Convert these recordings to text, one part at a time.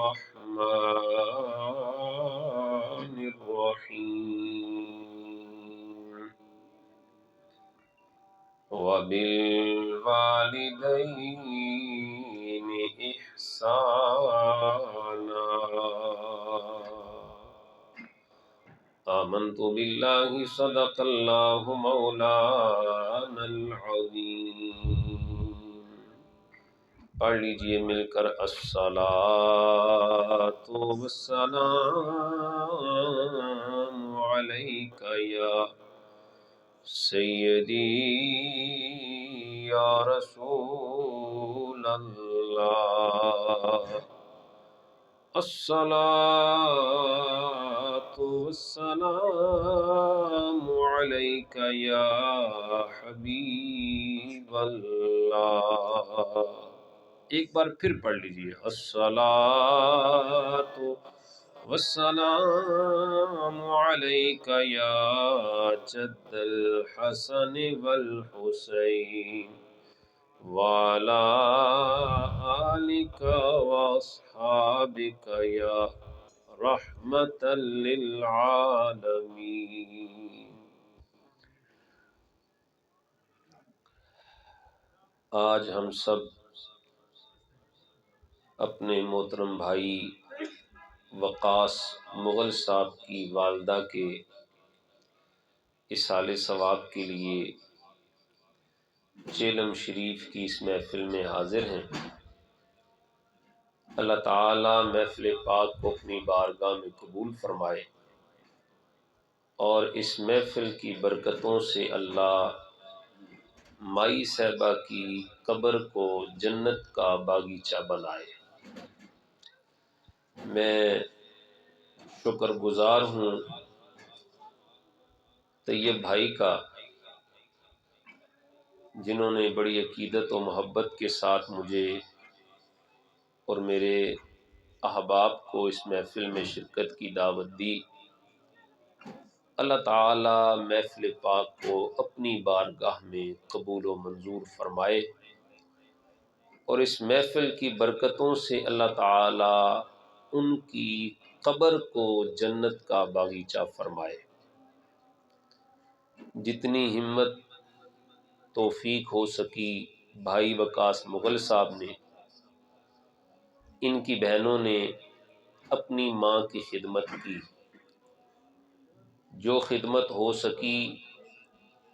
الرحمن الرحيم وبالوالدين إحسانا آمنت بالله صدق الله مولانا العظيم۔ پڑھ لیجئے مل کر الصلاۃ والسلام علیک یا سیدی یا رسول اللہ، الصلاۃ والسلام علیک یا حبیب اللہ۔ ایک بار پھر پڑھ لیجئے الصلاۃ والسلام علیک یا جد الحسن والحسین وعلی آلک واصحابک یا رحمت للعالمین۔ آج ہم سب اپنے محترم بھائی وقاص مغل صاحب کی والدہ کے اصالِ ثواب کے لیے چیلم شریف کی اس محفل میں حاضر ہیں۔ اللہ تعالیٰ محفل پاک کو اپنی بارگاہ میں قبول فرمائے اور اس محفل کی برکتوں سے اللہ مائی صاحبہ کی قبر کو جنت کا باغیچہ بنائے۔ میں شکر گزار ہوں طیب بھائی کا، جنہوں نے بڑی عقیدت و محبت کے ساتھ مجھے اور میرے احباب کو اس محفل میں شرکت کی دعوت دی۔ اللہ تعالیٰ محفل پاک کو اپنی بارگاہ میں قبول و منظور فرمائے اور اس محفل کی برکتوں سے اللہ تعالیٰ ان کی قبر کو جنت کا باغیچہ فرمائے۔ جتنی ہمت توفیق ہو سکی بھائی وقاص مغل صاحب نے، ان کی بہنوں نے اپنی ماں کی خدمت کی، جو خدمت ہو سکی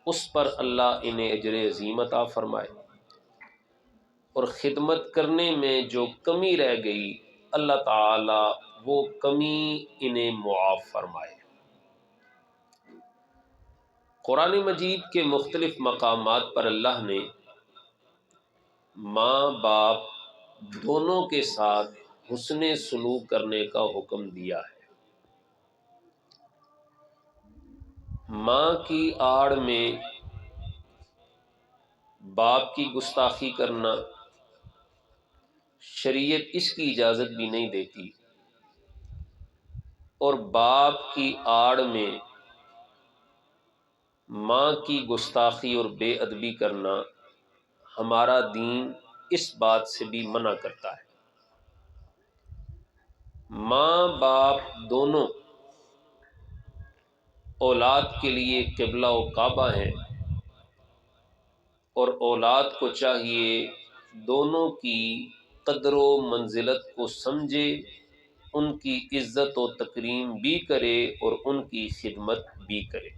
اس پر اللہ انہیں اجر عظیم عطا فرمائے، اور خدمت کرنے میں جو کمی رہ گئی اللہ تعالی وہ کمی انہیں معاف فرمائے۔ قرآن مجید کے مختلف مقامات پر اللہ نے ماں باپ دونوں کے ساتھ حسن سلوک کرنے کا حکم دیا ہے۔ ماں کی آڑ میں باپ کی گستاخی کرنا شریعت اس کی اجازت بھی نہیں دیتی، اور باپ کی آڑ میں ماں کی گستاخی اور بے ادبی کرنا ہمارا دین اس بات سے بھی منع کرتا ہے۔ ماں باپ دونوں اولاد کے لیے قبلہ و کعبہ ہیں، اور اولاد کو چاہیے دونوں کی قدر و منزلت کو سمجھے، ان کی عزت و تکریم بھی کرے اور ان کی خدمت بھی کرے۔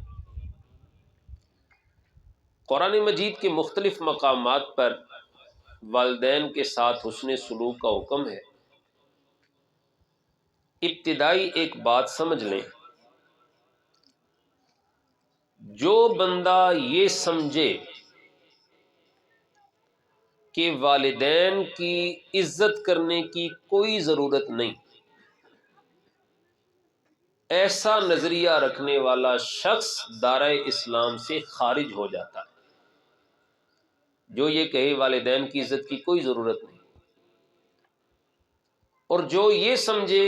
قرآن مجید کے مختلف مقامات پر والدین کے ساتھ حسن سلوک کا حکم ہے۔ ابتدائی ایک بات سمجھ لیں، جو بندہ یہ سمجھے کہ والدین کی عزت کرنے کی کوئی ضرورت نہیں، ایسا نظریہ رکھنے والا شخص دائرہ اسلام سے خارج ہو جاتا ہے۔ جو یہ کہے والدین کی عزت کی کوئی ضرورت نہیں، اور جو یہ سمجھے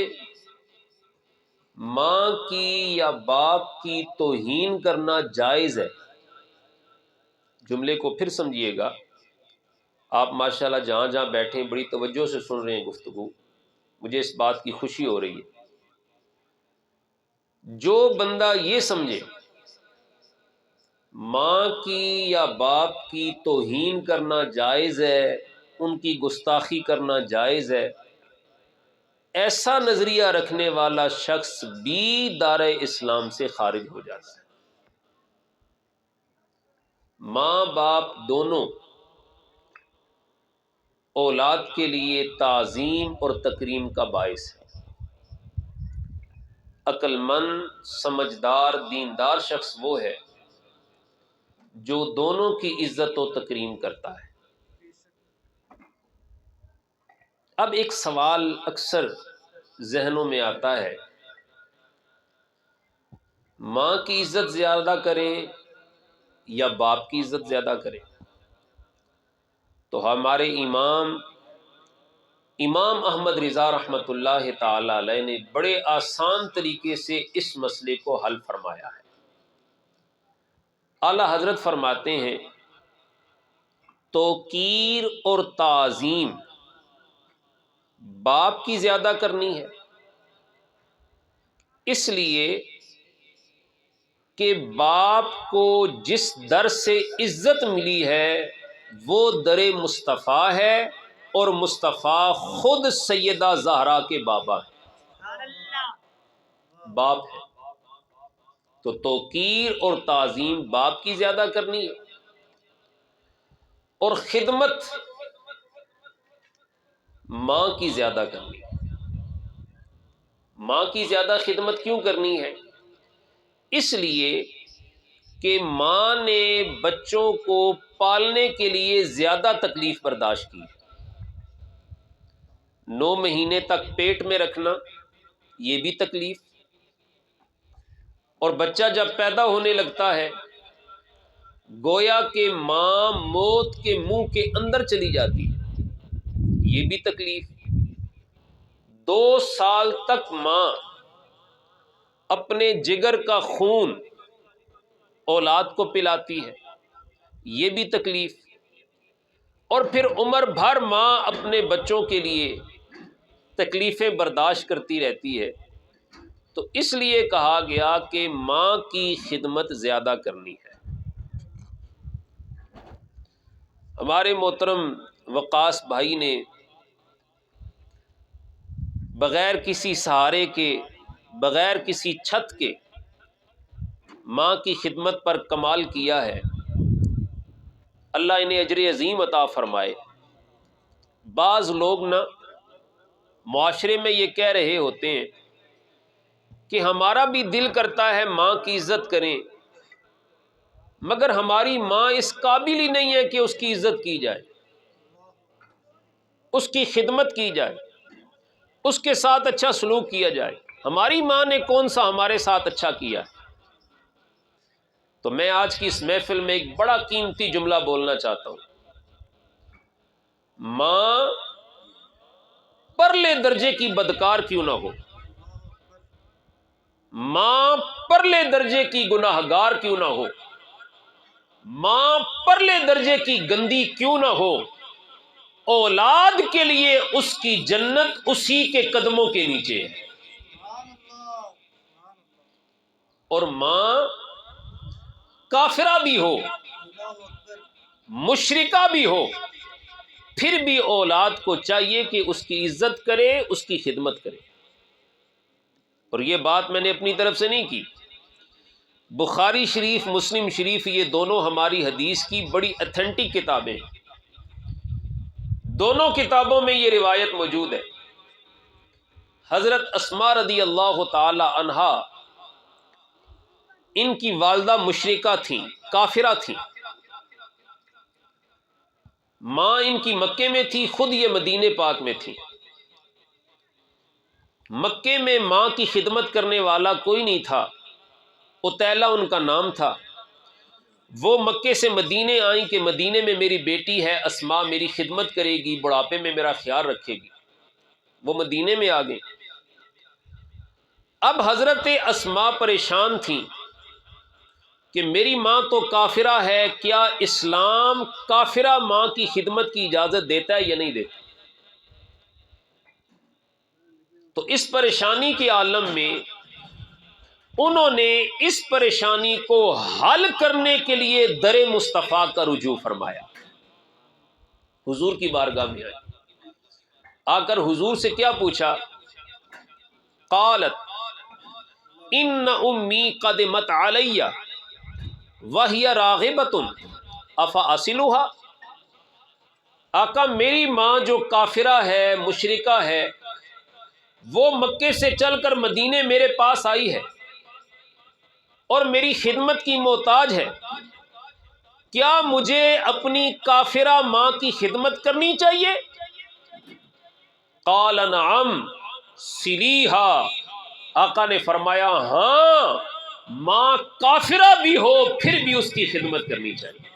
ماں کی یا باپ کی توہین کرنا جائز ہے، جملے کو پھر سمجھیے گا، آپ ماشاءاللہ جہاں جہاں بیٹھیں بڑی توجہ سے سن رہے ہیں گفتگو، مجھے اس بات کی خوشی ہو رہی ہے، جو بندہ یہ سمجھے ماں کی یا باپ کی توہین کرنا جائز ہے، ان کی گستاخی کرنا جائز ہے، ایسا نظریہ رکھنے والا شخص بھی دار اسلام سے خارج ہو جاتا ہے۔ ماں باپ دونوں اولاد کے لیے تعظیم اور تکریم کا باعث ہے۔ عقل مند، سمجھدار، دیندار شخص وہ ہے جو دونوں کی عزت و تکریم کرتا ہے۔ اب ایک سوال اکثر ذہنوں میں آتا ہے، ماں کی عزت زیادہ کریں یا باپ کی عزت زیادہ کریں؟ تو ہمارے امام احمد رضا رحمۃ اللہ تعالی علیہ نے بڑے آسان طریقے سے اس مسئلے کو حل فرمایا ہے۔ اعلی حضرت فرماتے ہیں توقیر اور تعظیم باپ کی زیادہ کرنی ہے، اس لیے کہ باپ کو جس در سے عزت ملی ہے وہ در مصطفیٰ ہے، اور مصطفیٰ خود سیدہ زہرا کے بابا ہے، باپ ہے، تو توقیر اور تعظیم باپ کی زیادہ کرنی ہے، اور خدمت ماں کی زیادہ کرنی ہے۔ ماں کی زیادہ خدمت کیوں کرنی ہے؟ اس لیے کہ ماں نے بچوں کو پالنے کے لیے زیادہ تکلیف برداشت کی، 9 مہینے تک پیٹ میں رکھنا یہ بھی تکلیف، اور بچہ جب پیدا ہونے لگتا ہے گویا کہ ماں موت کے منہ کے اندر چلی جاتی ہے، یہ بھی تکلیف۔ 2 سال تک ماں اپنے جگر کا خون اولاد کو پلاتی ہے، یہ بھی تکلیف، اور پھر عمر بھر ماں اپنے بچوں کے لیے تکلیفیں برداشت کرتی رہتی ہے۔ تو اس لیے کہا گیا کہ ماں کی خدمت زیادہ کرنی ہے۔ ہمارے محترم وقاص بھائی نے بغیر کسی سہارے کے، بغیر کسی چھت کے ماں کی خدمت پر کمال کیا ہے، اللہ انہیں اجر عظیم عطا فرمائے۔ بعض لوگ نا معاشرے میں یہ کہہ رہے ہوتے ہیں کہ ہمارا بھی دل کرتا ہے ماں کی عزت کریں، مگر ہماری ماں اس قابل ہی نہیں ہے کہ اس کی عزت کی جائے، اس کی خدمت کی جائے، اس کے ساتھ اچھا سلوک کیا جائے۔ ہماری ماں نے کون سا ہمارے ساتھ اچھا کیا ہے؟ تو میں آج کی اس محفل میں ایک بڑا قیمتی جملہ بولنا چاہتا ہوں، ماں پرلے درجے کی بدکار کیوں نہ ہو، ماں پرلے درجے کی گناہگار کیوں نہ ہو، ماں پرلے درجے کی گندی کیوں نہ ہو، اولاد کے لیے اس کی جنت اسی کے قدموں کے نیچے ہے۔ اور ماں کافرہ بھی ہو، مشرکہ بھی ہو، پھر بھی اولاد کو چاہیے کہ اس کی عزت کرے، اس کی خدمت کرے۔ اور یہ بات میں نے اپنی طرف سے نہیں کی، بخاری شریف، مسلم شریف، یہ دونوں ہماری حدیث کی بڑی اتھینٹک کتابیں ہیں، دونوں کتابوں میں یہ روایت موجود ہے۔ حضرت اسماء رضی اللہ تعالی عنہا، ان کی والدہ مشرکہ تھیں، کافرہ تھیں، ماں ان کی مکے میں تھی، خود یہ مدینے پاک میں تھی۔ مکے میں ماں کی خدمت کرنے والا کوئی نہیں تھا، عتیلہ ان کا نام تھا۔ وہ مکے سے مدینے آئیں کہ مدینے میں میری بیٹی ہے اسماء، میری خدمت کرے گی، بڑھاپے میں میرا خیال رکھے گی۔ وہ مدینے میں آ گئیں۔ اب حضرت اسماء پریشان تھیں کہ میری ماں تو کافرہ ہے، کیا اسلام کافرہ ماں کی خدمت کی اجازت دیتا ہے یا نہیں دیتا؟ تو اس پریشانی کے عالم میں انہوں نے اس پریشانی کو حل کرنے کے لیے در مصطفیٰ کا رجوع فرمایا، حضور کی بارگاہ میں آئے، آ کر حضور سے کیا پوچھا؟ قالت ان امی قدمت علی وہی راغبۃ افاصلها، آقا میری ماں جو کافرہ ہے، مشرکہ ہے، وہ مکے سے چل کر مدینے میرے پاس آئی ہے اور میری خدمت کی محتاج ہے، کیا مجھے اپنی کافرہ ماں کی خدمت کرنی چاہیے؟ قال نعم سلیہا، آقا نے فرمایا ہاں، ماں کافرہ بھی ہو پھر بھی اس کی خدمت کرنی چاہیے،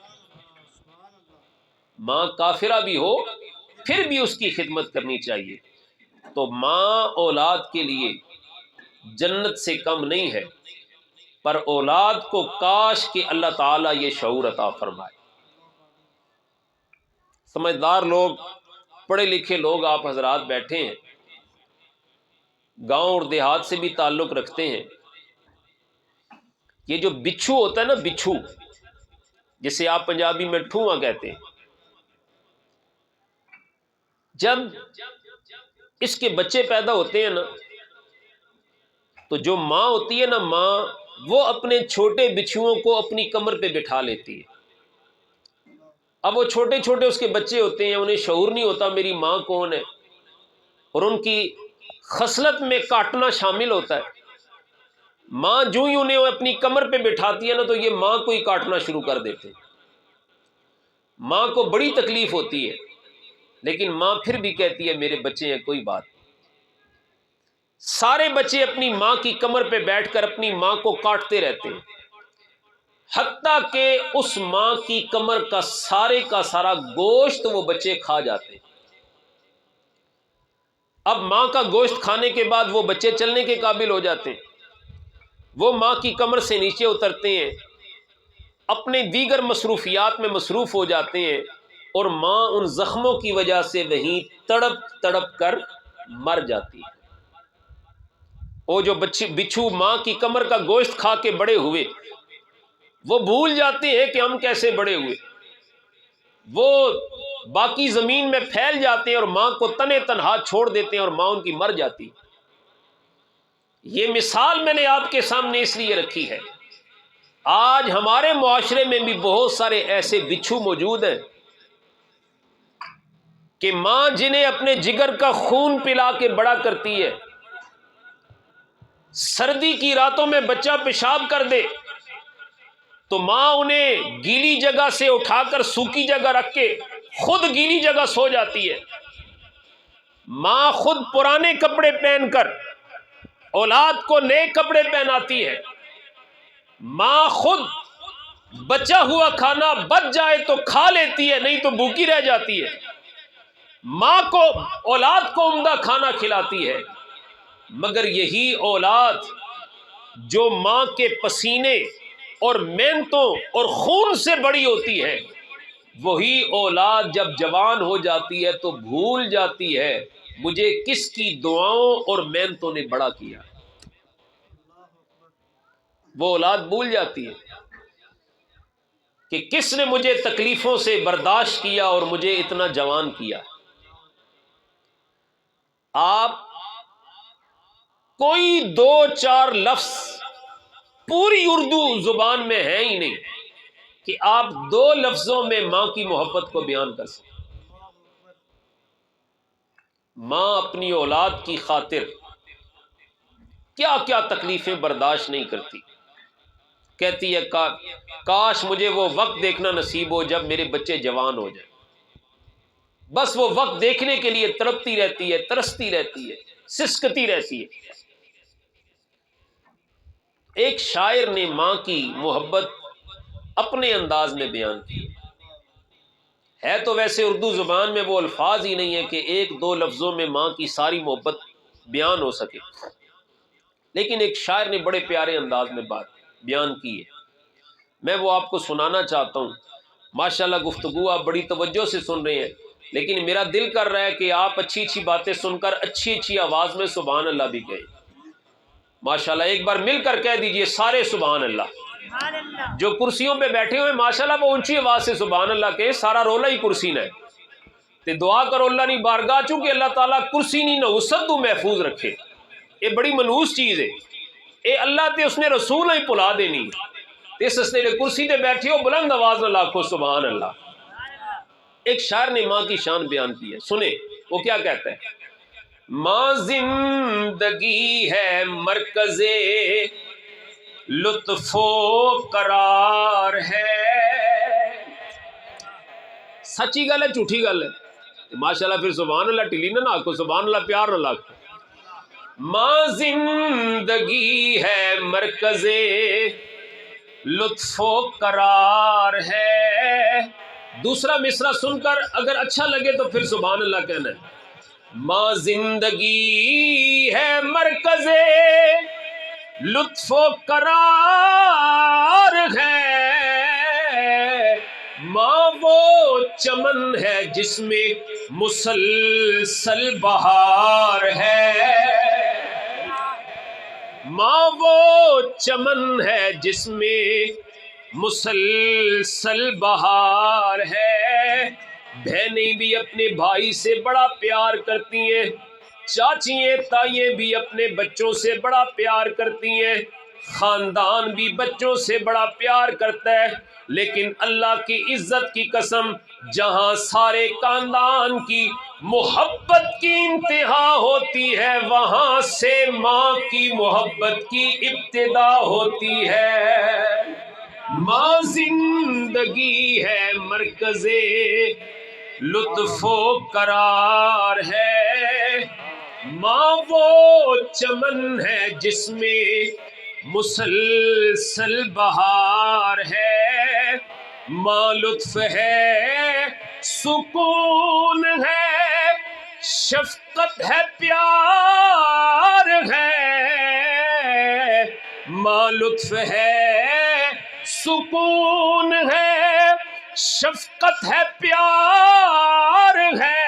ماں کافرہ بھی ہو پھر بھی اس کی خدمت کرنی چاہیے۔ تو ماں اولاد کے لیے جنت سے کم نہیں ہے، پر اولاد کو کاش کہ اللہ تعالیٰ یہ شعور عطا فرمائے۔ سمجھدار لوگ، پڑھے لکھے لوگ آپ حضرات بیٹھے ہیں، گاؤں اور دیہات سے بھی تعلق رکھتے ہیں، یہ جو بچھو ہوتا ہے نا، بچھو جسے آپ پنجابی میں ٹھواں کہتے ہیں، جب اس کے بچے پیدا ہوتے ہیں نا، تو جو ماں ہوتی ہے نا، ماں وہ اپنے چھوٹے بچھوؤں کو اپنی کمر پہ بٹھا لیتی ہے۔ اب وہ چھوٹے چھوٹے اس کے بچے ہوتے ہیں، انہیں شعور نہیں ہوتا میری ماں کون ہے، اور ان کی خصلت میں کاٹنا شامل ہوتا ہے۔ ماں جو ہی انہیں اپنی کمر پہ بٹھاتی ہے نا، تو یہ ماں کو ہی کاٹنا شروع کر دیتے ہیں۔ ماں کو بڑی تکلیف ہوتی ہے، لیکن ماں پھر بھی کہتی ہے میرے بچے ہیں، کوئی بات۔ سارے بچے اپنی ماں کی کمر پہ بیٹھ کر اپنی ماں کو کاٹتے رہتے ہیں، حتیٰ کہ اس ماں کی کمر کا سارا گوشت وہ بچے کھا جاتے ہیں۔ اب ماں کا گوشت کھانے کے بعد وہ بچے چلنے کے قابل ہو جاتے ہیں، وہ ماں کی کمر سے نیچے اترتے ہیں، اپنے دیگر مصروفیات میں مصروف ہو جاتے ہیں، اور ماں ان زخموں کی وجہ سے وہیں تڑپ تڑپ کر مر جاتی ہے۔ وہ جو بچھو ماں کی کمر کا گوشت کھا کے بڑے ہوئے، وہ بھول جاتے ہیں کہ ہم کیسے بڑے ہوئے، وہ باقی زمین میں پھیل جاتے ہیں اور ماں کو تنے تنہا چھوڑ دیتے ہیں، اور ماں ان کی مر جاتی۔ یہ مثال میں نے آپ کے سامنے اس لیے رکھی ہے، آج ہمارے معاشرے میں بھی بہت سارے ایسے بچھو موجود ہیں کہ ماں جنہیں اپنے جگر کا خون پلا کے بڑا کرتی ہے، سردی کی راتوں میں بچہ پیشاب کر دے تو ماں انہیں گیلی جگہ سے اٹھا کر سوکھی جگہ رکھ کے خود گیلی جگہ سو جاتی ہے۔ ماں خود پرانے کپڑے پہن کر اولاد کو نئے کپڑے پہناتی ہے۔ ماں خود بچا ہوا کھانا بچ جائے تو کھا لیتی ہے، نہیں تو بھوکی رہ جاتی ہے۔ ماں کو اولاد کو عمدہ کھانا کھلاتی ہے، مگر یہی اولاد جو ماں کے پسینے اور محنتوں اور خون سے بڑی ہوتی ہے، وہی اولاد جب جوان ہو جاتی ہے تو بھول جاتی ہے مجھے کس کی دعاؤں اور محنتوں نے بڑا کیا۔ وہ اولاد بھول جاتی ہے کہ کس نے مجھے تکلیفوں سے برداشت کیا اور مجھے اتنا جوان کیا۔ آپ کوئی دو چار لفظ پوری اردو زبان میں ہے ہی نہیں کہ آپ دو لفظوں میں ماں کی محبت کو بیان کر سکیں۔ ماں اپنی اولاد کی خاطر کیا کیا تکلیفیں برداشت نہیں کرتی، کہتی ہے کاش مجھے وہ وقت دیکھنا نصیب ہو جب میرے بچے جوان ہو جائیں۔ بس وہ وقت دیکھنے کے لیے تڑپتی رہتی ہے، ترستی رہتی ہے، سسکتی رہتی ہے۔ ایک شاعر نے ماں کی محبت اپنے انداز میں بیان کی ہے، تو ویسے اردو زبان میں وہ الفاظ ہی نہیں ہے کہ ایک دو لفظوں میں ماں کی ساری محبت بیان ہو سکے، لیکن ایک شاعر نے بڑے پیارے انداز میں بات بیان کی ہے، میں وہ آپ کو سنانا چاہتا ہوں۔ ماشاءاللہ گفتگو آپ بڑی توجہ سے سن رہے ہیں، لیکن میرا دل کر رہا ہے کہ آپ اچھی اچھی باتیں سن کر اچھی اچھی آواز میں سبحان اللہ بھی کہیں. ماشاءاللہ ایک بار مل کر کہہ دیجئے سارے سبحان اللہ. جو کرسیوں پہ بیٹھے ہوئے ماشاءاللہ وہ اونچی آواز سے سبحان اللہ کہیں. سارا رولا ہی کرسی نہ تے دعا کرو اللہ نہیں بارگاہ چونکہ اللہ تعالیٰ کرسی نہیں نوست تو محفوظ رکھے. یہ بڑی منحوس چیز ہے. اے اللہ تے اس نے رسول ہی پلا دینی تے اس نے کرسی تے بیٹھے ہو بلند آواز نہ لاکھو سبحان اللہ. ایک شاعر نے ماں کی شان بیان کی ہے, سنیں وہ کیا کہتا ہے. ماں زندگی ہے مرکز لطف و قرار ہے. سچی گل ہے جھوٹھی گل ہے؟ ماشاءاللہ پھر سبحان اللہ ٹلی نہ آکھو, سبحان اللہ پیار نہ لاکھو. ماں زندگی ہے مرکز لطف و قرار ہے. دوسرا مصرع سن کر اگر اچھا لگے تو پھر سبحان اللہ کہنا ہے. ماں زندگی ہے مرکز لطف و قرار ہے. ماں وہ چمن ہے جس میں مسلسل بہار ہے. ماں وہ چمن ہے جس میں مسلسل بہار ہے. بہنیں بھی اپنے بھائی سے بڑا پیار کرتی ہیں, چاچیاں تائیں بھی اپنے بچوں سے بڑا پیار کرتی ہیں, خاندان بھی بچوں سے بڑا پیار کرتا ہے. لیکن اللہ کی عزت کی قسم جہاں سارے خاندان کی محبت کی انتہا ہوتی ہے وہاں سے ماں کی محبت کی ابتدا ہوتی ہے. ماں زندگی ہے مرکز لطف و قرار ہے. ماں وہ چمن ہے جس میں مسلسل بہار ہے. ماں لطف ہے سکون ہے شفقت ہے پیار ہے. ماں لطف ہے سکون ہے شفقت ہے پیار ہے.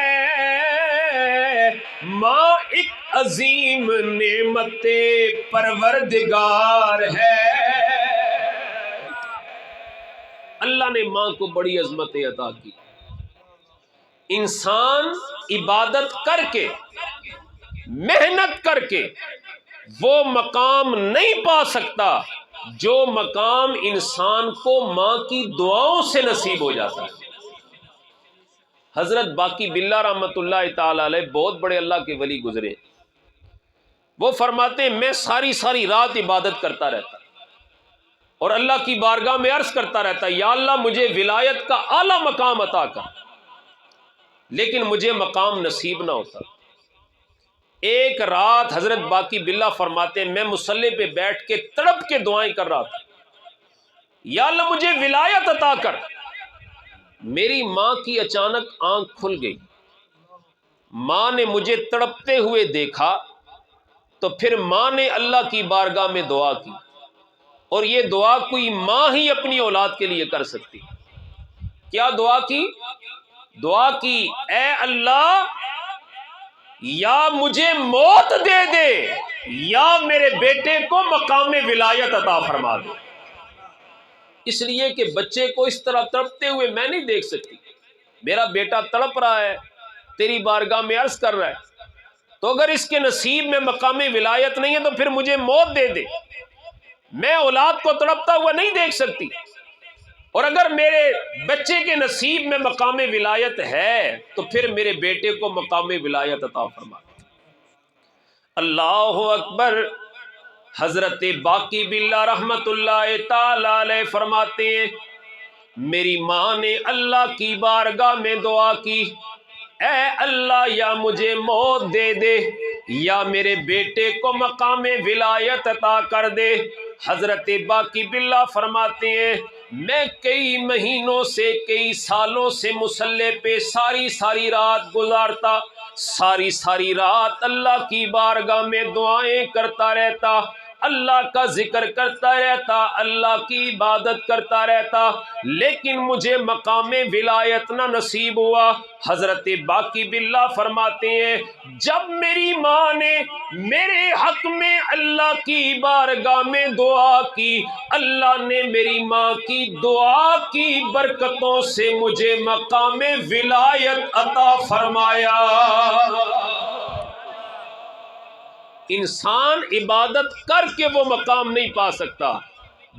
ماں ایک عظیم نعمت پروردگار ہے. اللہ نے ماں کو بڑی عظمتیں عطا کی. انسان عبادت کر کے محنت کر کے وہ مقام نہیں پا سکتا جو مقام انسان کو ماں کی دعاؤں سے نصیب ہو جاتا ہے. حضرت باقی باللہ رحمت اللہ تعالی علیہ بہت بڑے اللہ کے ولی گزرے. وہ فرماتے ہیں میں ساری رات عبادت کرتا رہتا اور اللہ کی بارگاہ میں عرض کرتا رہتا یا اللہ مجھے ولایت کا اعلیٰ مقام عطا کر, لیکن مجھے مقام نصیب نہ ہوتا. ایک رات حضرت باقی باللہ فرماتے ہیں میں مصلی پہ بیٹھ کے تڑپ کے دعائیں کر رہا تھا یا اللہ مجھے ولایت عطا کر. میری ماں کی اچانک آنکھ کھل گئی. ماں نے مجھے تڑپتے ہوئے دیکھا تو پھر ماں نے اللہ کی بارگاہ میں دعا کی, اور یہ دعا کوئی ماں ہی اپنی اولاد کے لیے کر سکتی. کیا دعا کی؟ دعا کی اے اللہ یا مجھے موت دے دے یا میرے بیٹے کو مقام ولایت عطا فرما دے. اس لیے کہ بچے کو اس طرح تڑپتے ہوئے میں نہیں دیکھ سکتی. میرا بیٹا تڑپ رہا ہے تیری بارگاہ میں عرض کر رہا ہے, تو اگر اس کے نصیب میں مقام ولایت نہیں ہے تو پھر مجھے موت دے دے. میں اولاد کو تڑپتا ہوا نہیں دیکھ سکتی, اور اگر میرے بچے کے نصیب میں مقام ولایت ہے تو پھر میرے بیٹے کو مقام ولایت عطا فرما. اللہ اکبر. حضرت باقی باللہ رحمت اللہ تعالی علیہ فرماتے ہیں میری ماں نے اللہ کی بارگاہ میں دعا کی اے اللہ یا مجھے موت دے دے یا میرے بیٹے کو مقام ولایت عطا کر دے. حضرت باقی باللہ فرماتے ہیں میں کئی مہینوں سے کئی سالوں سے مصلی پہ ساری رات گزارتا, ساری رات اللہ کی بارگاہ میں دعائیں کرتا رہتا. اللہ کا ذکر کرتا رہتا، اللہ کی عبادت کرتا رہتا، لیکن مجھے مقام ولایت نہ نصیب ہوا۔ حضرت باقی باللہ فرماتے ہیں جب میری ماں نے میرے حق میں اللہ کی بارگاہ میں دعا کی، اللہ نے میری ماں کی دعا کی برکتوں سے مجھے مقام ولایت عطا فرمایا۔ انسان عبادت کر کے وہ مقام نہیں پا سکتا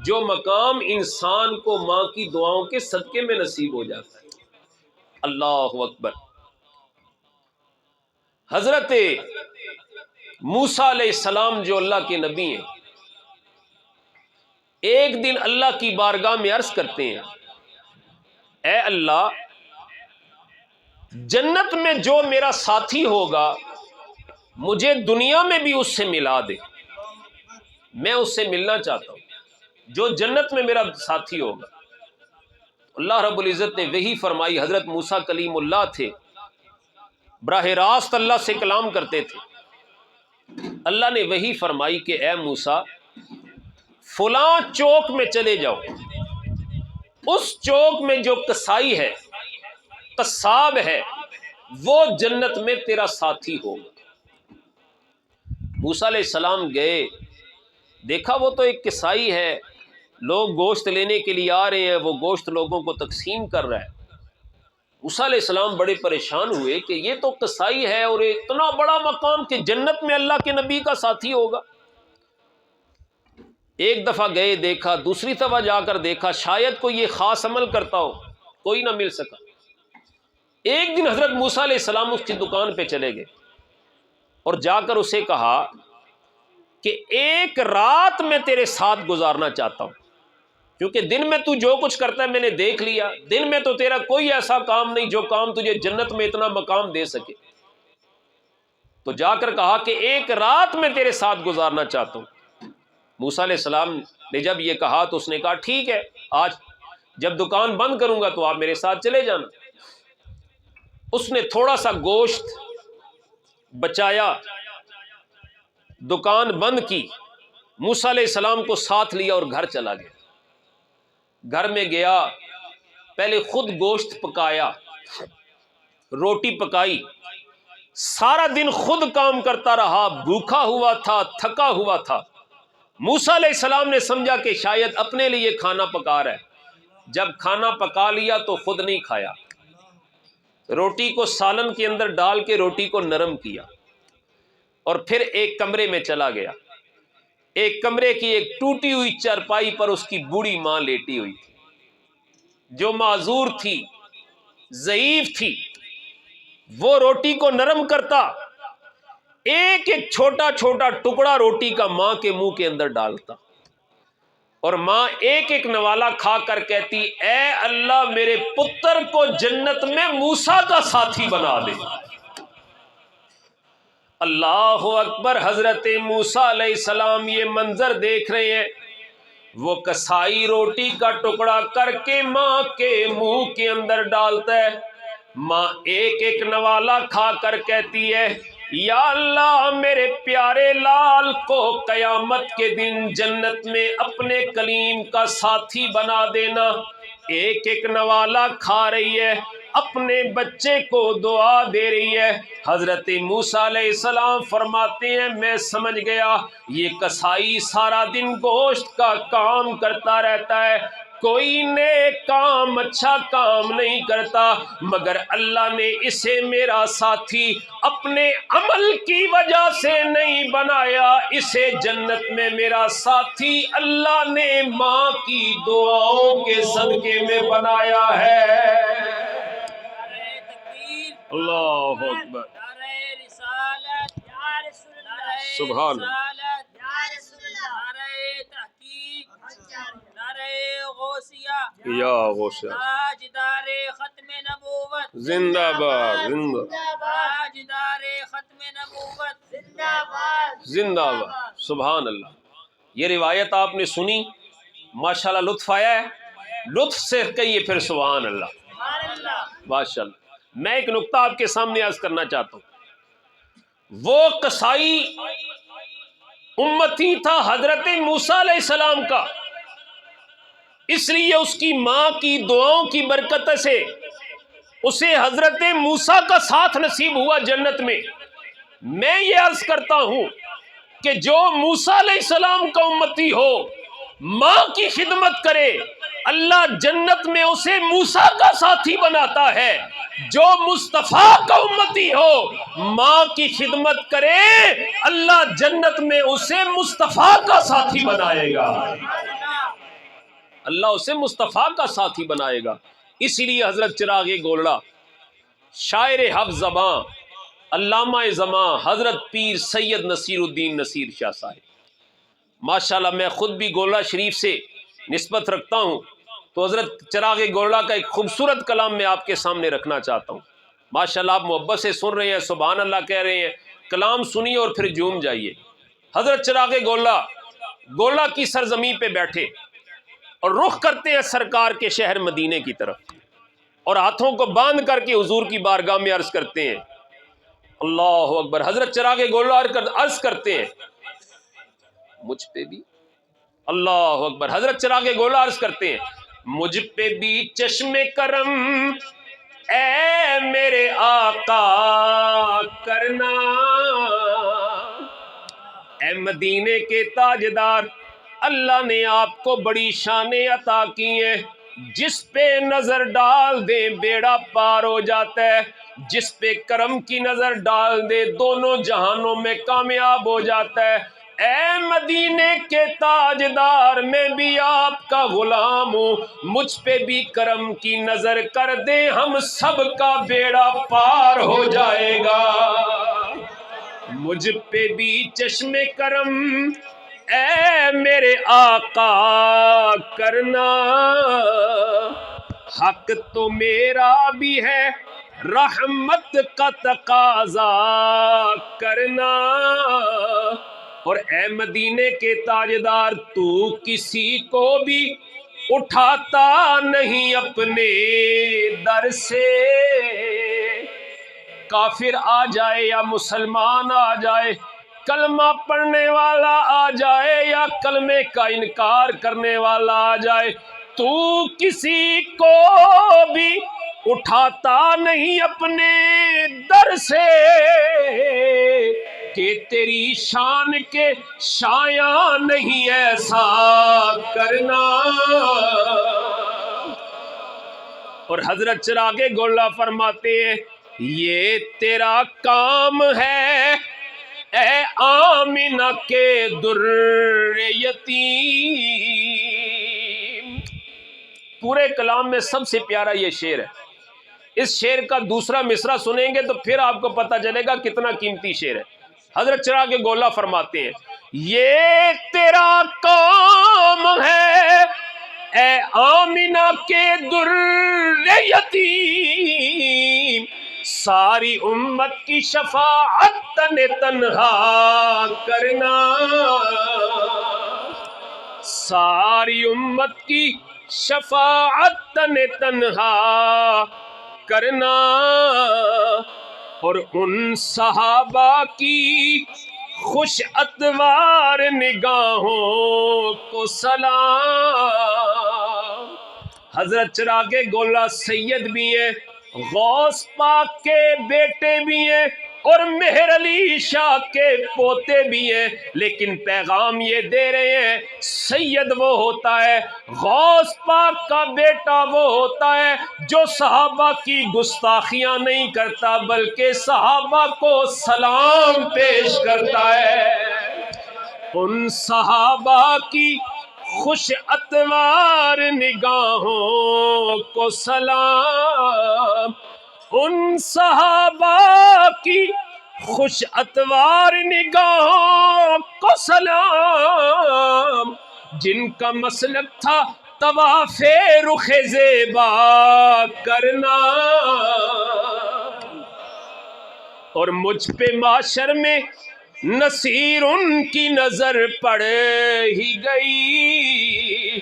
جو مقام انسان کو ماں کی دعاؤں کے صدقے میں نصیب ہو جاتا ہے۔ اللہ اکبر۔ حضرت موسیٰ علیہ السلام جو اللہ کے نبی ہیں، ایک دن اللہ کی بارگاہ میں عرض کرتے ہیں اے اللہ، جنت میں جو میرا ساتھی ہوگا مجھے دنیا میں بھی اس سے ملا دے، میں اس سے ملنا چاہتا ہوں جو جنت میں میرا ساتھی ہوگا۔ اللہ رب العزت نے وحی فرمائی، حضرت موسیٰ کلیم اللہ تھے، براہ راست اللہ سے کلام کرتے تھے۔ اللہ نے وحی فرمائی کہ اے موسیٰ، فلاں چوک میں چلے جاؤ، اس چوک میں جو کسائی ہے، قصاب ہے، وہ جنت میں تیرا ساتھی ہوگا۔ موسیٰ علیہ السلام گئے، دیکھا وہ تو ایک کسائی ہے، لوگ گوشت لینے کے لیے آ رہے ہیں، وہ گوشت لوگوں کو تقسیم کر رہا ہے۔ موسیٰ علیہ السلام بڑے پریشان ہوئے کہ یہ تو کسائی ہے اور اتنا بڑا مقام کہ جنت میں اللہ کے نبی کا ساتھی ہوگا۔ ایک دفعہ گئے، دیکھا، دوسری دفعہ جا کر دیکھا، شاید کوئی یہ خاص عمل کرتا ہو، کوئی نہ مل سکا۔ ایک دن حضرت موسیٰ علیہ السلام اس کی دکان پہ چلے گئے اور جا کر اسے کہا کہ ایک رات میں تیرے ساتھ گزارنا چاہتا ہوں، کیونکہ دن میں تو جو کچھ کرتا ہے میں نے دیکھ لیا، دن میں تو تیرا کوئی ایسا کام نہیں جو کام تجھے جنت میں اتنا مقام دے سکے۔ تو جا کر کہا کہ ایک رات میں تیرے ساتھ گزارنا چاہتا ہوں۔ موسیٰ علیہ السلام نے جب یہ کہا تو اس نے کہا ٹھیک ہے، آج جب دکان بند کروں گا تو آپ میرے ساتھ چلے جانا۔ اس نے تھوڑا سا گوشت بچایا، دکان بند کی، موسیٰ علیہ السلام کو ساتھ لیا اور گھر چلا گیا۔ گھر میں گیا، پہلے خود گوشت پکایا، روٹی پکائی، سارا دن خود کام کرتا رہا، بھوکا ہوا تھا، تھکا ہوا تھا۔ موسیٰ علیہ السلام نے سمجھا کہ شاید اپنے لیے کھانا پکا رہا ہے۔ جب کھانا پکا لیا تو خود نہیں کھایا، روٹی کو سالن کے اندر ڈال کے روٹی کو نرم کیا اور پھر ایک کمرے میں چلا گیا۔ ایک کمرے کی ایک ٹوٹی ہوئی چارپائی پر اس کی بوڑھی ماں لیٹی ہوئی تھی، جو معذور تھی، ضعیف تھی۔ وہ روٹی کو نرم کرتا، ایک ایک چھوٹا چھوٹا ٹکڑا روٹی کا ماں کے منہ کے اندر ڈالتا، اور ماں ایک ایک نوالا کھا کر کہتی اے اللہ، میرے پتر کو جنت میں موسیٰ کا ساتھی بنا دے۔ اللہ اکبر۔ حضرت موسیٰ علیہ السلام یہ منظر دیکھ رہے ہیں، وہ کسائی روٹی کا ٹکڑا کر کے ماں کے منہ کے اندر ڈالتا ہے، ماں ایک ایک نوالا کھا کر کہتی ہے یا اللہ، میرے پیارے لال کو قیامت کے دن جنت میں اپنے کلیم کا ساتھی بنا دینا۔ ایک ایک نوالا کھا رہی ہے، اپنے بچے کو دعا دے رہی ہے۔ حضرت موسیٰ علیہ السلام فرماتے ہیں میں سمجھ گیا یہ کسائی سارا دن گوشت کا کام کرتا رہتا ہے، کوئی نیک کام، اچھا کام نہیں کرتا، مگر اللہ نے اسے میرا ساتھی اپنے عمل کی وجہ سے نہیں بنایا، اسے جنت میں میرا ساتھی اللہ نے ماں کی دعاؤں کے صدقے میں بنایا ہے۔ اللہ اکبر، سبحان اللہ۔ یا غوثیہ، تاجدار ختم نبوت زندہ باد، زندہ تاجدار ختم نبوت زندہ باد زندہ باد، سبحان اللہ۔ یہ روایت آپ نے سنی، ماشاءاللہ لطف آیا ہے، لطف سے کہیے پھر سبحان اللہ، سبحان اللہ۔ ماشاءاللہ۔ میں ایک نقطہ آپ کے سامنے عرض کرنا چاہتا ہوں۔ وہ قصائی امتی تھا حضرت موسیٰ علیہ السلام کا، اس لیے اس کی ماں کی دعاؤں کی برکت سے اسے حضرت موسیٰ کا ساتھ نصیب ہوا جنت میں۔ میں یہ عرض کرتا ہوں کہ جو موسیٰ علیہ السلام کا امتی ہو، ماں کی خدمت کرے، اللہ جنت میں اسے موسیٰ کا ساتھی بناتا ہے۔ جو مصطفیٰ کا امتی ہو، ماں کی خدمت کرے، اللہ جنت میں اسے مصطفیٰ کا ساتھی بنائے گا، اللہ اسے مصطفیٰ کا ساتھی بنائے گا۔ اسی لیے حضرت چراغ گولڑا، شاعر حفظ زباں، علامہ زماں، حضرت پیر سید نصیر الدین نصیر شاہ صاحب، ماشاءاللہ میں خود بھی گولڑا شریف سے نسبت رکھتا ہوں، تو حضرت چراغ گولڑا کا ایک خوبصورت کلام میں آپ کے سامنے رکھنا چاہتا ہوں۔ ماشاءاللہ آپ محبت سے سن رہے ہیں، سبحان اللہ کہہ رہے ہیں، کلام سنیے اور پھر جھوم جائیے۔ حضرت چراغ گولڑا کی سرزمین پہ بیٹھے اور رخ کرتے ہیں سرکار کے شہر مدینے کی طرف، اور ہاتھوں کو باندھ کر کے حضور کی بارگاہ میں عرض کرتے ہیں، اللہ اکبر۔ حضرت چراغ گولڑا عرض کرتے ہیں مجھ پہ بھی، اللہ اکبر۔ حضرت چراغ گولڑا عرض کرتے ہیں مجھ پہ بھی چشم کرم اے میرے آقا کرنا، اے مدینے کے تاجدار، اللہ نے آپ کو بڑی شانیں عطا کی ہیں، جس پہ نظر ڈال دے بیڑا پار ہو جاتا ہے، جس پہ کرم کی نظر ڈال دے دونوں جہانوں میں کامیاب ہو جاتا ہے۔ اے مدینے کے تاجدار، میں بھی آپ کا غلام ہوں، مجھ پہ بھی کرم کی نظر کر دے، ہم سب کا بیڑا پار ہو جائے گا۔ مجھ پہ بھی چشم کرم اے میرے آقا کرنا، حق تو میرا بھی ہے رحمت کا تقاضا کرنا، اور اے مدینے کے تاجدار، تو کسی کو بھی اٹھاتا نہیں اپنے در سے، کافر آ جائے یا مسلمان آ جائے، کلمہ پڑھنے والا آ جائے یا کلمے کا انکار کرنے والا آ جائے، تو کسی کو بھی اٹھاتا نہیں اپنے در سے، کہ تیری شان کے شایاں نہیں ایسا کرنا۔ اور حضرت چراغ گولڑا فرماتے ہیں یہ تیرا کام ہے اے آمنہ کے در یتیم۔ پورے کلام میں سب سے پیارا یہ شعر ہے۔ اس شعر کا دوسرا مصرع سنیں گے تو پھر آپ کو پتہ چلے گا کتنا قیمتی شعر ہے۔ حضرت چراغ گولڑا فرماتے ہیں یہ تیرا کام ہے اے آمنہ کے در یتیم، ساری امت کی شفاعت تنہا کرنا، ساری امت کی شفاعت تنہا کرنا، اور ان صحابہ کی خوش اتوار نگاہوں کو سلام۔ حضرت چراغ گولڑا سید بھی ہیں، غوث پاک کے بیٹے بھی ہیں، اور مہر علی شاہ کے پوتے بھی ہیں، لیکن پیغام یہ دے رہے ہیں سید وہ ہوتا ہے، غوث پاک کا بیٹا وہ ہوتا ہے جو صحابہ کی گستاخیاں نہیں کرتا بلکہ صحابہ کو سلام پیش کرتا ہے۔ ان صحابہ کی خوش اتوار نگاہوں کو سلام، ان صحابہ کی خوش اتوار نگاہوں کو سلام، جن کا مسلک تھا طواف رخ زیبا کرنا، اور مجھ پہ معاشر میں نصیر ان کی نظر پڑ ہی گئی،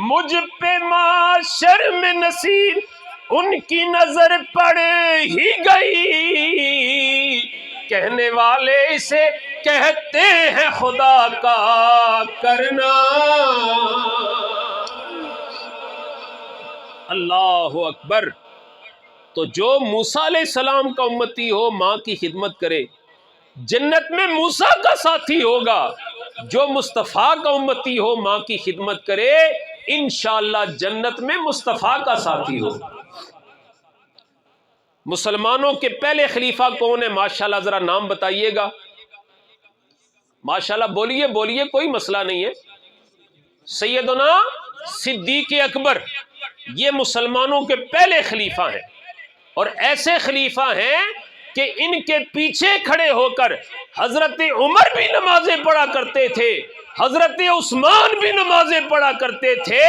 مجھ پہ معاشر میں نصیر ان کی نظر پڑ ہی گئی، کہنے والے اسے کہتے ہے خدا کا کرنا۔ اللہ اکبر۔ تو جو موسیٰ علیہ السلام کا امتی ہو، ماں کی خدمت کرے، جنت میں موسیٰ کا ساتھی ہوگا۔ جو مصطفیٰ کا امتی ہو، ماں کی خدمت کرے، انشاءاللہ جنت میں مصطفیٰ کا ساتھی ہو۔ مسلمانوں کے پہلے خلیفہ کون ہے؟ ماشاءاللہ ذرا نام بتائیے گا۔ ماشاءاللہ بولیے بولیے، کوئی مسئلہ نہیں ہے۔ سیدنا صدیق اکبر، یہ مسلمانوں کے پہلے خلیفہ ہیں، اور ایسے خلیفہ ہیں کہ ان کے پیچھے کھڑے ہو کر حضرت عمر بھی نمازیں پڑھا کرتے تھے، حضرت عثمان بھی نمازیں پڑھا کرتے تھے،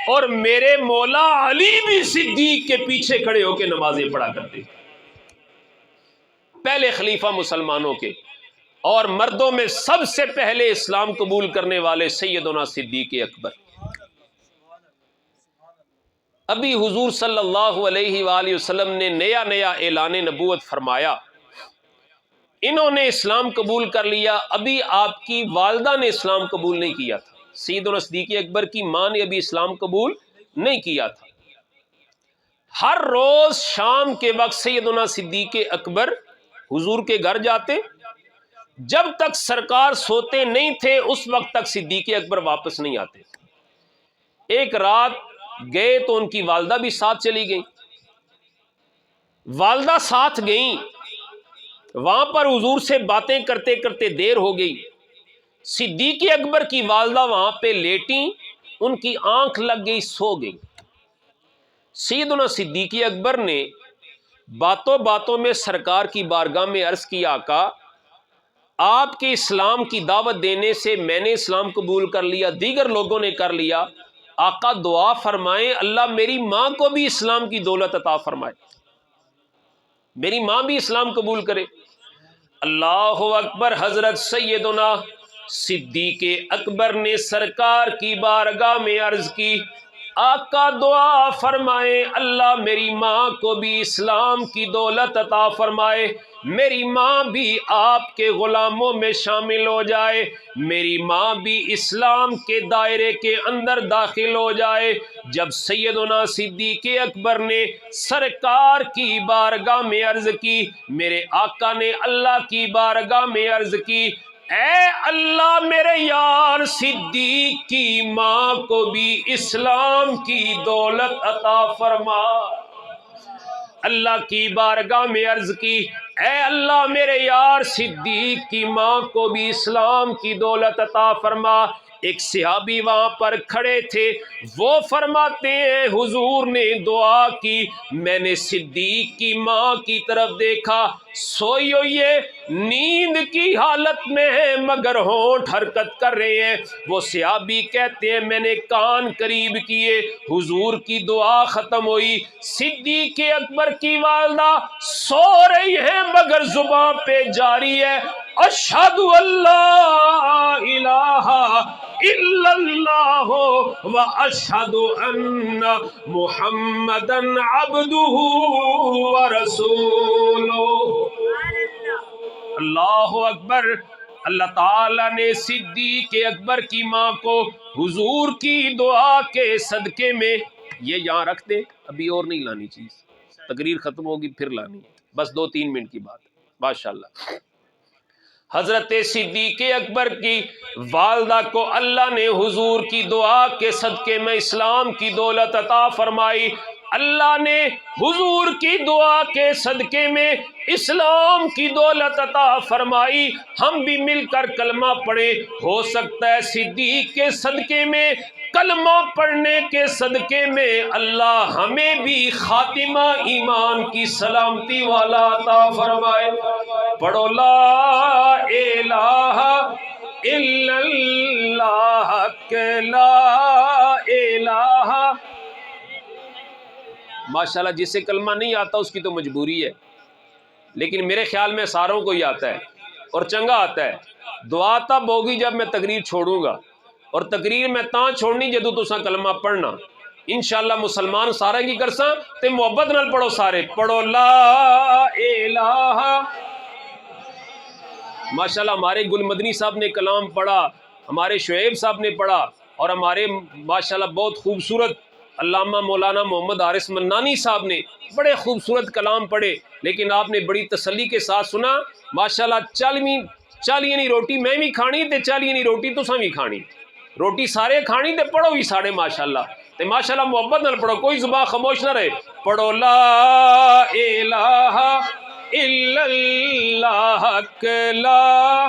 اور میرے مولا علی بھی صدیق کے پیچھے کھڑے ہو کے نمازیں پڑھا کرتے تھے۔ پہلے خلیفہ مسلمانوں کے، اور مردوں میں سب سے پہلے اسلام قبول کرنے والے سیدنا صدیق اکبر۔ ابھی حضور صلی اللہ علیہ وآلہ وسلم نے نیا نیا اعلان نبوت فرمایا، انہوں نے اسلام قبول کر لیا، ابھی آپ کی والدہ نے اسلام قبول نہیں کیا تھا۔ سیدنا صدیق اکبر کی ماں نے ابھی اسلام قبول نہیں کیا تھا۔ ہر روز شام کے وقت سیدنا صدیق اکبر حضور کے گھر جاتے، جب تک سرکار سوتے نہیں تھے اس وقت تک صدیق اکبر واپس نہیں آتے۔ ایک رات گئے تو ان کی والدہ بھی ساتھ چلی گئیں۔ والدہ ساتھ گئیں، وہاں پر حضور سے باتیں کرتے کرتے دیر ہو گئی۔ صدیق اکبر کی والدہ وہاں پہ لیٹیں، ان کی آنکھ لگ گئی، سو گئی۔ سیدنا صدیق اکبر نے باتوں باتوں میں سرکار کی بارگاہ میں عرض کیا، آقا آپ کے اسلام کی دعوت دینے سے میں نے اسلام قبول کر لیا، دیگر لوگوں نے کر لیا، آقا دعا فرمائیں اللہ میری ماں کو بھی اسلام کی دولت عطا فرمائے، میری ماں بھی اسلام قبول کرے۔ اللہ اکبر۔ حضرت سیدنا صدیق اکبر نے سرکار کی بارگاہ میں عرض کی، آقا دعا فرمائے اللہ میری ماں کو بھی اسلام کی دولت عطا فرمائے، میری ماں بھی آپ کے غلاموں میں شامل ہو جائے، میری ماں بھی اسلام کے دائرے کے اندر داخل ہو جائے۔ جب سیدنا صدیق اکبر نے سرکار کی بارگاہ میں عرض کی، میرے آقا نے اللہ کی بارگاہ میں عرض کی، اے اللہ میرے یار صدیق کی ماں کو بھی اسلام کی دولت عطا فرما۔ اللہ کی بارگاہ میں عرض کی، اے اللہ میرے یار صدیق کی ماں کو بھی اسلام کی دولت عطا فرما۔ ایک صحابی وہاں پر کھڑے تھے، وہ فرماتے ہیں حضور نے دعا کی، میں نے صدیق کی ماں کی طرف دیکھا، سوئی ہوئی ہے، نیند کی حالت میں ہے مگر ہونٹ حرکت کر رہے ہیں۔ وہ صحابی کہتے ہیں میں نے کان قریب کیے، حضور کی دعا ختم ہوئی، صدیق اکبر کی والدہ سو رہی ہے مگر زبان پہ جاری ہے، اشہد اللہ الہ الا اللہ و اشہد ان محمدن عبدہ و رسولہ۔ اللہ اکبر۔ اللہ تعالیٰ نے صدیق اکبر کی ماں کو حضور کی دعا کے صدقے میں، یہ یہاں رکھ دیں، ابھی اور نہیں لانی چیز، تقریر ختم ہوگی پھر لانی ہے، بس 2-3 منٹ کی بات ہے۔ ماشاءاللہ حضرت صدیق اکبر کی والدہ کو اللہ نے حضور کی دعا کے صدقے میں اسلام کی دولت عطا فرمائی، اللہ نے حضور کی دعا کے صدقے میں اسلام کی دولت عطا فرمائی۔ ہم بھی مل کر کلمہ پڑھیں، ہو سکتا ہے صدیق کے صدقے میں، کلمہ پڑھنے کے صدقے میں اللہ ہمیں بھی خاتمہ ایمان کی سلامتی والا عطا فرمائے۔ پڑھو لا الہ الا اللہ کہ لا الہ۔ ماشاءاللہ جسے کلمہ نہیں آتا اس کی تو مجبوری ہے، لیکن میرے خیال میں ساروں کو ہی آتا ہے اور چنگا آتا ہے۔ دعا تب ہوگی جب میں تقریر چھوڑوں گا، اور تقریر میں تاں چھوڑنی جدو تساں کلمہ پڑھنا۔ انشاءاللہ مسلمان سارے کی کرساں تے محبت نال پڑھو، سارے پڑھو لا الہ ماشاءاللہ ہمارے گل مدنی صاحب نے کلام پڑھا، ہمارے شعیب صاحب نے پڑھا، اور ہمارے ماشاءاللہ بہت خوبصورت علامہ مولانا محمد حارث منانی صاحب نے بڑے خوبصورت کلام پڑھے، لیکن آپ نے بڑی تسلی کے ساتھ سنا۔ ماشاءاللہ چالیاں روٹی میں بھی کھانی تے چالیاں روٹی تساں بھی کھانی، روٹی سارے کھانی تے پڑھو بھی سارے ماشاءاللہ، تے ماشاءاللہ محبت نال پڑھو، کوئی زبان خاموش نہ رہے، پڑھو لا الہ الا اللہ حق لا۔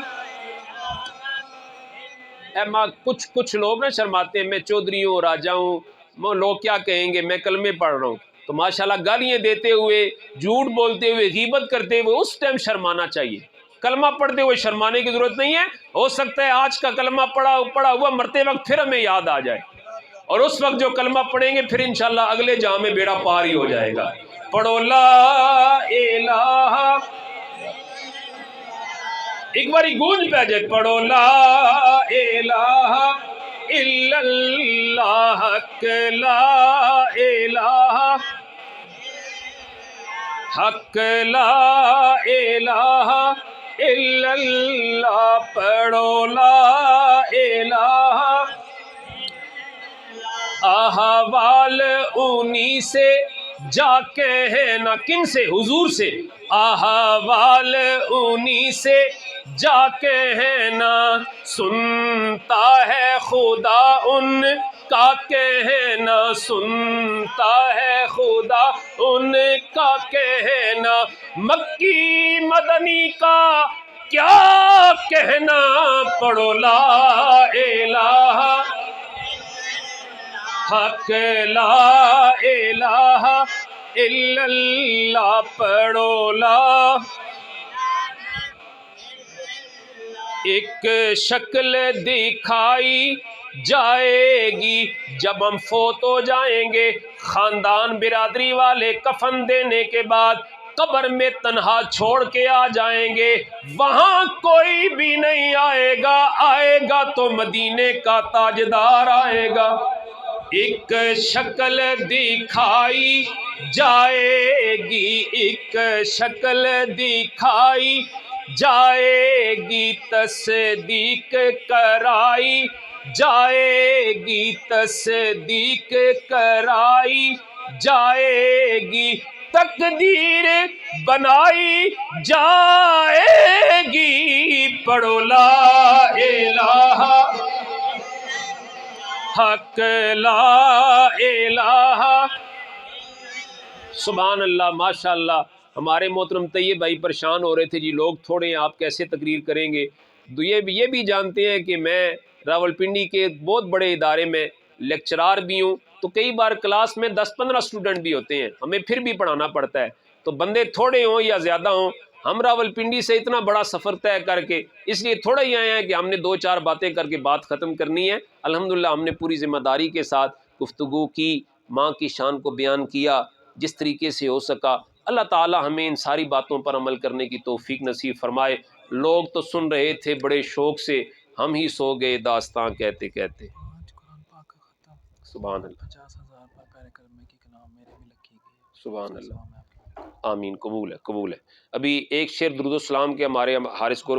کچھ لوگ نہ شرماتے ہیں، میں چودھری ہوں، راجا ہوں، لوگ کیا کہیں گے، میں کلمے پڑھ رہا ہوں، تو ماشاءاللہ گالیاں دیتے ہوئے، جھوٹ بولتے ہوئے، غیبت کرتے ہوئے اس ٹائم شرمانا چاہیے، کلمہ پڑھتے ہوئے شرمانے کی ضرورت نہیں ہے۔ ہو سکتا ہے آج کا کلمہ پڑھا ہوا مرتے وقت پھر ہمیں یاد آ جائے، اور اس وقت جو کلمہ پڑھیں گے پھر انشاءاللہ اگلے جہاں میں بیڑا پار ہی ہو جائے گا۔ پڑھو لا الہ، ایک باری گونج پہ جائے، پڑھو لا الہ الا اللہ حق لا الہ حق لا الہ الا اللہ، پڑھو لا الہ، احوال انہی سے جا کہنا، کن سے؟ حضور سے، احوال انہی سے جا کہنا، سنتا ہے خدا ان کا کہنا، سنتا ہے خدا ان کا کہنا، مکی مدنی کا کیا کہنا، پڑھو لا الہ حق لا الہ الا اللہ، پڑھو لا۔ ایک شکل دکھائی جائے گی جب ہم فوت ہو جائیں گے، خاندان برادری والے کفن دینے کے بعد قبر میں تنہا چھوڑ کے آ جائیں گے، وہاں کوئی بھی نہیں آئے گا، آئے گا تو مدینے کا تاجدار آئے گا۔ ایک شکل دکھائی جائے گی، ایک شکل دکھائی جائے گی، تصدیق کرائی جائے گی، تصدیق کرائی جائے گی، تقدیر بنائی جائے گی، پڑھو لا الہ حق لا الہ۔ سبحان اللہ، ماشاء اللہ۔ ہمارے محترم طیب بھائی پریشان ہو رہے تھے، جی لوگ تھوڑے ہیں، آپ کیسے تقریر کریں گے؟ تو یہ بھی جانتے ہیں کہ میں راولپنڈی کے بہت بڑے ادارے میں لیکچرار بھی ہوں، تو کئی بار کلاس میں 10-15 اسٹوڈنٹ بھی ہوتے ہیں، ہمیں پھر بھی پڑھانا پڑتا ہے، تو بندے تھوڑے ہوں یا زیادہ ہوں، ہم راولپنڈی سے اتنا بڑا سفر طے کر کے اس لیے تھوڑا ہی آئے ہیں کہ ہم نے 2-4 باتیں کر کے بات ختم کرنی ہے۔ الحمدللہ ہم نے پوری ذمہ داری کے ساتھ گفتگو کی، ماں کی شان کو بیان کیا جس طریقے سے ہو سکا۔ اللہ تعالی ہمیں ان ساری باتوں پر عمل کرنے کی توفیق نصیب فرمائے۔ لوگ تو سن رہے تھے بڑے شوق سے، ہم ہی سو گئے داستان کہتے کہتے۔ سبحان اللہ، 50,000 پر پیارے کلمے کی کلام میرے بھی لکھی گئی۔ سبحان اللہ، آمین، قبول ہے، قبول ہے۔ ابھی ایک شعر درود و سلام کے ہمارے حارث کو